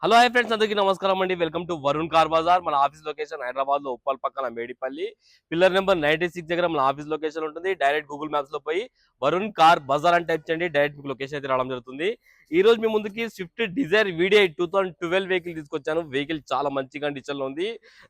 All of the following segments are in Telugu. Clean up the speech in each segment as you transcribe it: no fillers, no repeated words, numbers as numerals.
హలో హాయ్ ఫ్రెండ్స్, అందరికీ నమస్కారం అండి. Welcome to Varun car bazaar. మన ఆఫీస్ లొకేషన్ హైదరాబాద్ లో ఉప్పల్ పక్కన మేడిపల్లి పిల్లర్ నెంబర్ 96 దగ్గర మన ఆఫీస్ లొకేషన్ ఉంటుంది. డైరెక్ట్ గూగుల్ మ్యాప్స్ లో పోయి వరుణ్ కార్ బజార్ అని టైప్ చేయండి, డైరెక్ట్ మీకు లొకేషన్ అయితే రావడం జరుగుతుంది. ఈ రోజు మీ ముందుకి స్విఫ్ట్ డిజైర్ వీడియో 2012 వెహికల్ తీసుకొచ్చాను. వెహికల్ చాలా మంచి కండిషన్ లో ఉంది.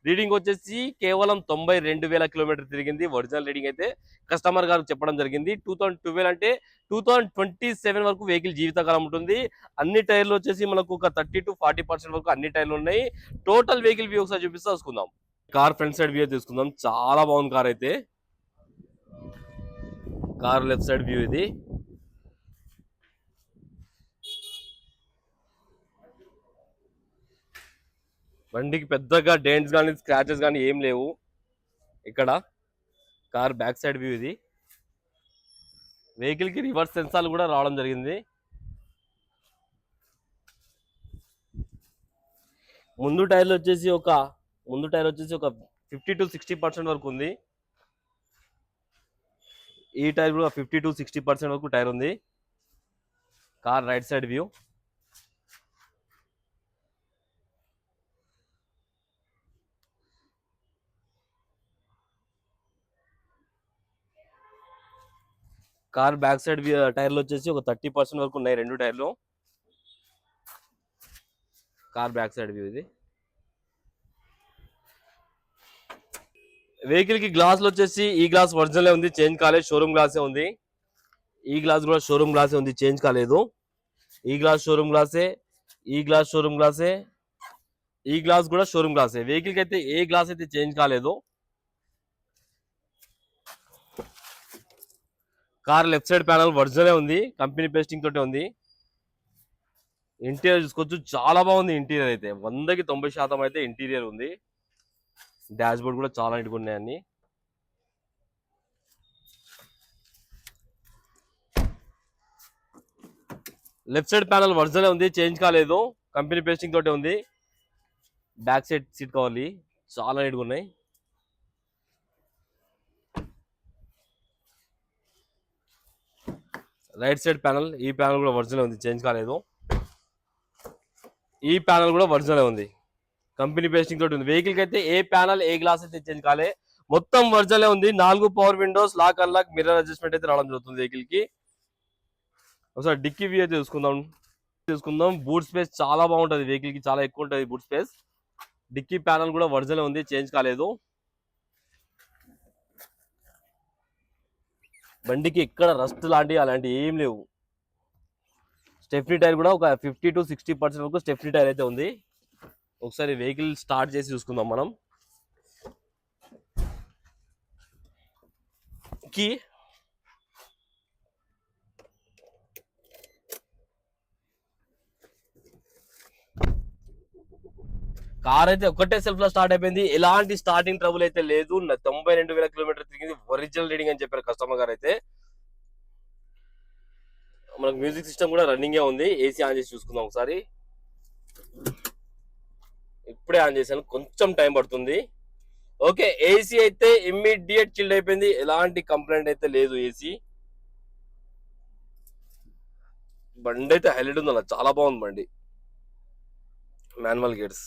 రీడింగ్ వచ్చేసి కేవలం 92,000 కిలోమీటర్ తిరిగింది. ఒరిజినల్ రీడింగ్ అయితే కస్టమర్ గారు చెప్పడం జరిగింది. 2012 అంటే 2027 వరకు వెహికల్ జీవితకాలం ఉంటుంది. అన్ని టైర్లు వచ్చేసి మనకు ఒక 30 to 40% వరకు అన్ని టైర్లు ఉన్నాయి. టోటల్ వెహికల్ వ్యూ ఒకసారి చూపిస్తా చూసుకుందాం. కార్ ఫ్రంట్ సైడ్ వ్యూ తీసుకుందాం. చాలా బాగుంది కార్ అయితే. కార్ లెఫ్ట్ సైడ్ వ్యూ ఇది. బండికి పెద్దగా డెంట్స్ కానీ స్క్రాచెస్ కానీ ఏం లేవు. ఇక్కడ కార్ బ్యాక్ సైడ్ వ్యూ ఇది. వెహికల్ కి రివర్స్ సెన్సార్లు కూడా రావడం జరిగింది. ముందు టైర్ వచ్చేసి ఒక 50 to 60% వరకు ఉంది. ఈ టైర్ కూడా 50 to 60% వరకు టైర్ ఉంది. Car right side view. Car back side టైర్లు వచ్చేసి ఒక 30% వరకు ఉన్నాయి రెండు టైర్లు. కార్ బ్యాక్ సైడ్ వ్యూ ఇది. వెహికల్ కి గ్లాసులు వచ్చేసి ఈ గ్లాస్ ఒరిజినల్ ఉంది, చేంజ్ కాలేదు. షోరూమ్ గ్లాసే ఉంది. ఈ గ్లాస్ కూడా షోరూమ్ గ్లాసే ఉంది, చేంజ్ కాలేదు. ఈ గ్లాస్ షోరూమ్ గ్లాసే, ఈ గ్లాస్ షోరూమ్ గ్లాసే, ఈ గ్లాస్ కూడా షోరూమ్ గ్లాసే. వెహికల్ కి అయితే ఏ గ్లాస్ అయితే చేంజ్ కాలేదు. Car left side panel original ఉంది, కంపెనీ పేస్టింగ్ తోటే ఉంది. ఇంటీరియర్ చూసుకోవచ్చు, చాలా బాగుంది. ఇంటీరియర్ అయితే 100కి 90% అయితే ఇంటీరియర్ ఉంది. డాష్ బోర్డ్ కూడా చాలా నీట్గా ఉన్నాయన్ని. లెఫ్ట్ సైడ్ ప్యానల్ ఒరిజినల్ ఉంది, చేంజ్ కాలేదు. కంపెనీ పేస్టింగ్ తోటే ఉంది. బ్యాక్ సైడ్ సీట్ కవర్లు చాలా నీట్గా ఉన్నాయి. రైట్ సైడ్ ప్యానల్, ఈ ప్యానల్ కూడా ఒరిజినల్ ఉంది, చేంజ్ కాలేదు. ఈ ప్యానల్ కూడా ఒరిజినల్ ఉంది, కంపెనీ పేస్టింగ్ తోటి ఉంది. వెహికల్ కి అయితే ఏ ప్యానల్ ఏ గ్లాస్ అయితే చేంజ్ కాలే, మొత్తం ఒరిజినల్ ఉంది. 4 power windows, lock unlock, mirror adjustment అయితే రావడం జరుగుతుంది వెహికల్ కి. ఒకసారి డిక్కీ వ్యూ అయితే చూసుకుందాం. బూట్ స్పేస్ చాలా బాగుంటుంది వెహికల్ కి, చాలా ఎక్కువ ఉంటుంది బూట్ స్పేస్. డిక్కీ ప్యానల్ కూడా ఒరిజినల్ ఉంది, చేంజ్ కాలేదు. బండికి ఎక్కడ రస్ట్ అలాంటి ఏం లేవు. స్టెఫ్నీ టైర్ కూడా ఒక 50 to 60% వరకు స్టెఫ్నీ టైర్ అయితే ఉంది. ఒకసారి వెహికల్ స్టార్ట్ చేసి చూసుకుందాం మనం. కార్ అయితే ఒకటే సెల్ఫ్ లో స్టార్ట్ అయిపోయింది. ఎలాంటి స్టార్టింగ్ ట్రబుల్ అయితే లేదు. 92,000 కిలోమీటర్ తిరిగింది. ఒరిజినల్ రీడింగ్ అని చెప్పారు కస్టమర్ గారు అయితే. మనకు మ్యూజిక్ సిస్టమ్ కూడా రన్నింగ్ ఉంది. ఏసీ ఆన్ చేసి చూసుకుందాం ఒకసారి. ఇప్పుడే ఆన్ చేశాను, కొంచెం టైం పడుతుంది. ఓకే, ఏసీ అయితే ఇమ్మీడియట్ చిల్డ్ అయిపోయింది. ఎలాంటి కంప్లైంట్ అయితే లేదు. ఏసీ బండి అయితే హైలైట్ ఉంది అన్న, చాలా బాగుంది బండి. మాన్యువల్ గేర్స్,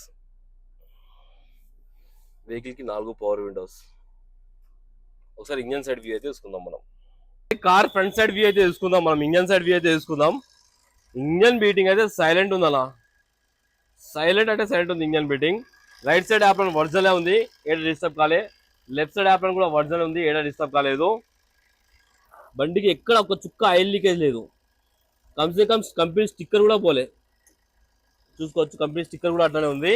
వెహికల్ కి 4 పవర్ విండోస్. ఒకసారి ఇంజన్ సైడ్ వ్యూ అయితే చూసుకుందాం మనం. కార్ ఫ్రంట్ సైడ్ వ్యూ అయితే చూసుకుందాం మనం. ఇంజన్ సైడ్ వ్యూ అయితే చూసుకుందాం. ఇంజన్ బీటింగ్ అయితే సైలెంట్ ఉంది అలా, సైలెంట్ అంటే సైలెంట్ ఉంది ఇంజన్ బీటింగ్. రైట్ సైడ్ యాప్లన్ ఒరిజినల్ ఉంది, ఏడా డిస్టర్బ్ కాలే. లెఫ్ట్ సైడ్ యాప్లన్ కూడా ఒరిజినల్ ఉంది, ఏడా డిస్టర్బ్ కాలేదు. బండికి ఎక్కడ ఒక చుక్క ఆయిల్ లీకేజ్ లేదు. కమ్సే కమ్ కంపెనీ స్టిక్కర్ కూడా పోలే, చూసుకోవచ్చు. కంపెనీ స్టిక్కర్ కూడా అట్లానే ఉంది.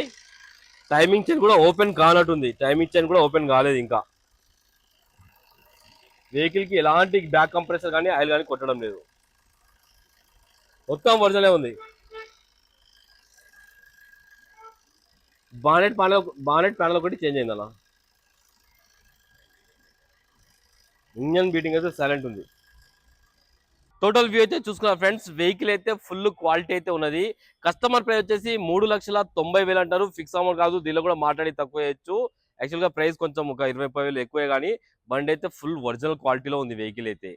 టైమింగ్ చైన్ కూడా ఓపెన్ కానట్టుంది, టైమింగ్ చైన్ కూడా ఓపెన్ కాలేదు ఇంకా. వెహికల్ కి ఎలాంటి బ్యాక్ కంప్రెసర్ కానీ ఆయిల్ కానీ కొట్టడం లేదు, మొత్తం ఒరిజినల్ ఉంది. బానెట్ ప్యానల్ ఒకటి చేంజ్ అయింది అలా. ఇంజన్ బీటింగ్ అయితే సైలెంట్ ఉంది. టోటల్ వ్యూ అయితే చూసుకున్నా ఫ్రెండ్స్. వెహికల్ అయితే ఫుల్ క్వాలిటీ అయితే ఉన్నది. కస్టమర్ ప్రైస్ వచ్చేసి 3,90,000 అంటారు. ఫిక్స్ అమౌంట్ కాదు, దీనిలో కూడా మాట్లాడి తక్కువ చేయొచ్చు. యాక్చువల్గా ప్రైస్ కొంచెం ఒక 20,000 ఎక్కువే, కానీ బండి అయితే ఫుల్ ఒరిజినల్ క్వాలిటీలో ఉంది వెహికల్ అయితే.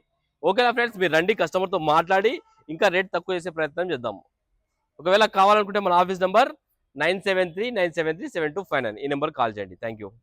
ఓకేనా ఫ్రెండ్స్, మీరు రండి, కస్టమర్తో మాట్లాడి ఇంకా రేట్ తక్కువ చేసే ప్రయత్నం చేద్దాం. ఒకవేళ కావాలనుకుంటే మన ఆఫీస్ నెంబర్ 9739737259 ఈ నెంబర్ కాల్ చేయండి. Thank you.